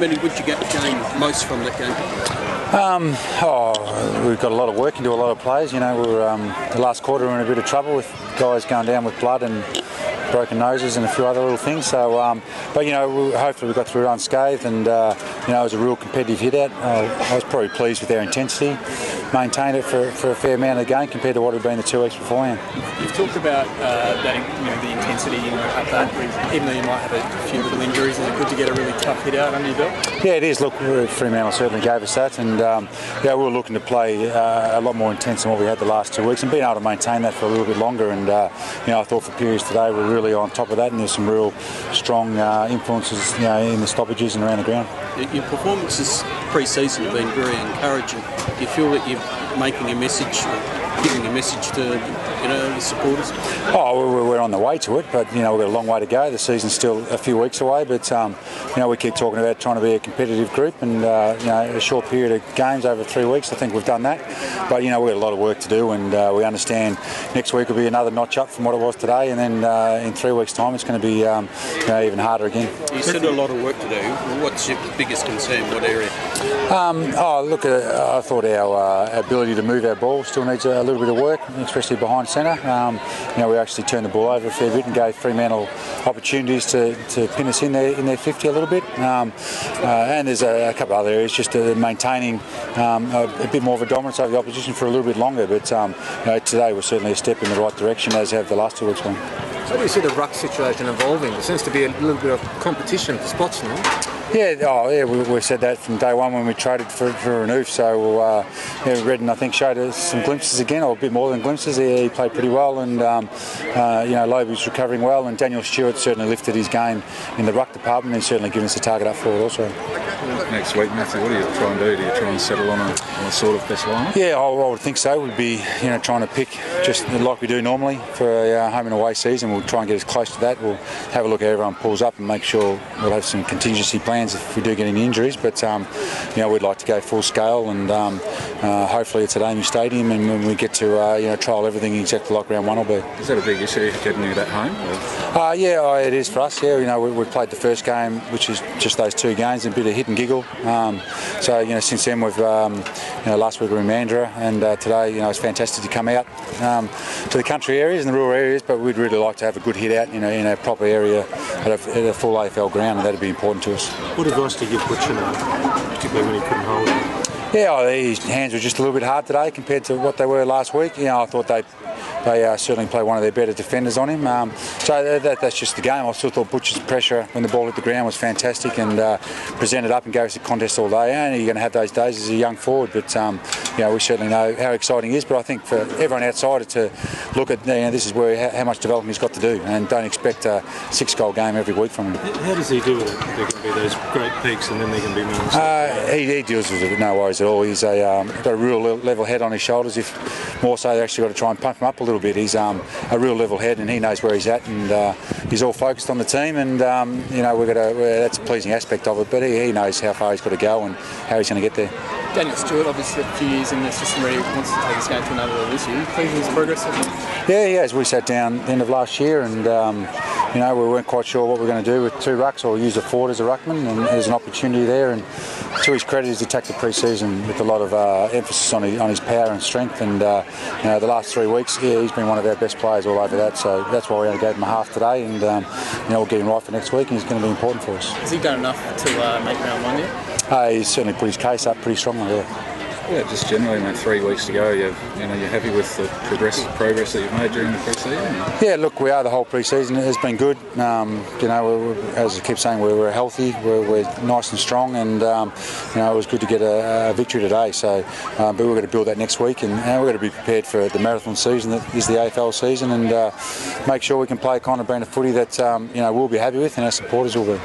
Benny, would you gain most from that game? We've got a lot of work into a lot of players. You know, we're the last quarter we're in a bit of trouble with guys going down with blood and broken noses and a few other little things. So, but you know, hopefully we got through it unscathed, and you know, it was a real competitive hit out. I was probably pleased with our intensity, maintained it for a fair amount of the game compared to what had been the 2 weeks beforehand. You've talked about that, you know, the intensity, you know, up that, even though you might have a few little injuries. Is it good to get a really tough hit out under your belt? Yeah, it is. Look, Fremantle certainly gave us that, and yeah, we were looking to play a lot more intense than what we had the last 2 weeks, and being able to maintain that for a little bit longer. And you know, I thought for periods today we're really on top of that, and there's some real strong influences, you know, in the stoppages and around the ground. Your performances pre-season have been very encouraging. Do you feel that you're making a message, giving a message to, you know, the supporters? Oh, we're on the way to it, but you know, we've got a long way to go. The season's still a few weeks away, but you know, we keep talking about trying to be a competitive group, and you know, a short period of games over 3 weeks, I think we've done that. But you know, we've got a lot of work to do, and we understand next week will be another notch up from what it was today, and then in 3 weeks' time it's going to be you know, even harder again. You said a lot of work to do. What's your biggest concern? What area? Oh, look, I thought our ability to move our ball still needs a little bit of work, especially behind centre. You know, we actually turned the ball over a fair bit and gave Fremantle opportunities to pin us in their 50 a little bit. And there's a couple of other areas, just maintaining a bit more of a dominance over the opposition for a little bit longer. But you know, today was certainly a step in the right direction, as have the last 2 weeks been. So do you see the ruck situation evolving? There seems to be a little bit of competition for spots now. Yeah, we said that from day one when we traded for Renouf. So yeah, Redden, I think, showed us some glimpses again, or a bit more than glimpses. He played pretty well, and you know, Loby's recovering well, and Daniel Stewart certainly lifted his game in the ruck department, and certainly given us a target up forward also. Next week, Matthew, what do you try and do? Do you try and settle on a sort of best line? Yeah, I would think so. We'd be, you know, trying to pick just like we do normally for a home and away season. We'll try and get as close to that. We'll have a look at how everyone pulls up and make sure we'll have some contingency plans if we do get any injuries. But you know, we'd like to go full scale, and hopefully it's at AAMI Stadium, and when we get to you know, trial everything exactly like round one will be. Is that a big issue getting you that home? Yeah, it is for us. Yeah, you know, we played the first game, which is just those 2 games, and a bit of hit and giggle. So you know, since then we've you know, last week we were in Mandurah, and today, you know, it's fantastic to come out to the country areas and the rural areas, but we'd really like to have a good hit out, you know, in a proper area at a full AFL ground, and that'd be important to us. What advice do you give Butcher now, particularly when he couldn't hold it? Yeah, his hands were just a little bit hard today compared to what they were last week. You know, I thought they certainly played one of their better defenders on him. So that's just the game. I still thought Butcher's pressure when the ball hit the ground was fantastic, and presented up and gave us a contest all day. And you're going to have those days as a young forward, but you know, we certainly know how exciting he is. But I think for everyone outside to look at, you know, this is where how much development he's got to do, and don't expect a 6-goal game every week from him. How does he do with it? There going to be those great peaks, and then there can be moments. He deals with it with no worries at all. He's got a real level head on his shoulders. If more so, they actually got to try and pump him up a little bit. He's a real level head, and he knows where he's at, and he's all focused on the team, and you know, that's a pleasing aspect of it. But he knows how far he's got to go and how he's going to get there. Daniel Stewart, obviously a few years in the system, really wants to take his game to another level this year. Pleased with his progress? Yeah, he has. We sat down at the end of last year, and you know, we weren't quite sure what we were going to do with 2 rucks or use a forward as a ruckman, and there's an opportunity there. And to his credit, he's attacked the pre-season with a lot of emphasis on his power and strength, and you know, the last 3 weeks, yeah, he's been one of our best players all over that. So that's why we only gave him a half today, and you know, we'll get him right for next week, and he's going to be important for us. Has he done enough to make round one yet? He's certainly put his case up pretty strongly, yeah. Yeah, just generally, mate, 3 weeks to go, you're happy with the progress that you've made during the pre-season? Yeah, look, we are. The whole pre-season has been good. You know, as I keep saying, we're healthy, we're nice and strong, and you know, it was good to get a victory today. So, but we're going to build that next week, and we're going to be prepared for the marathon season that is the AFL season, and make sure we can play a kind of brand of footy that you know, we'll be happy with, and our supporters will be.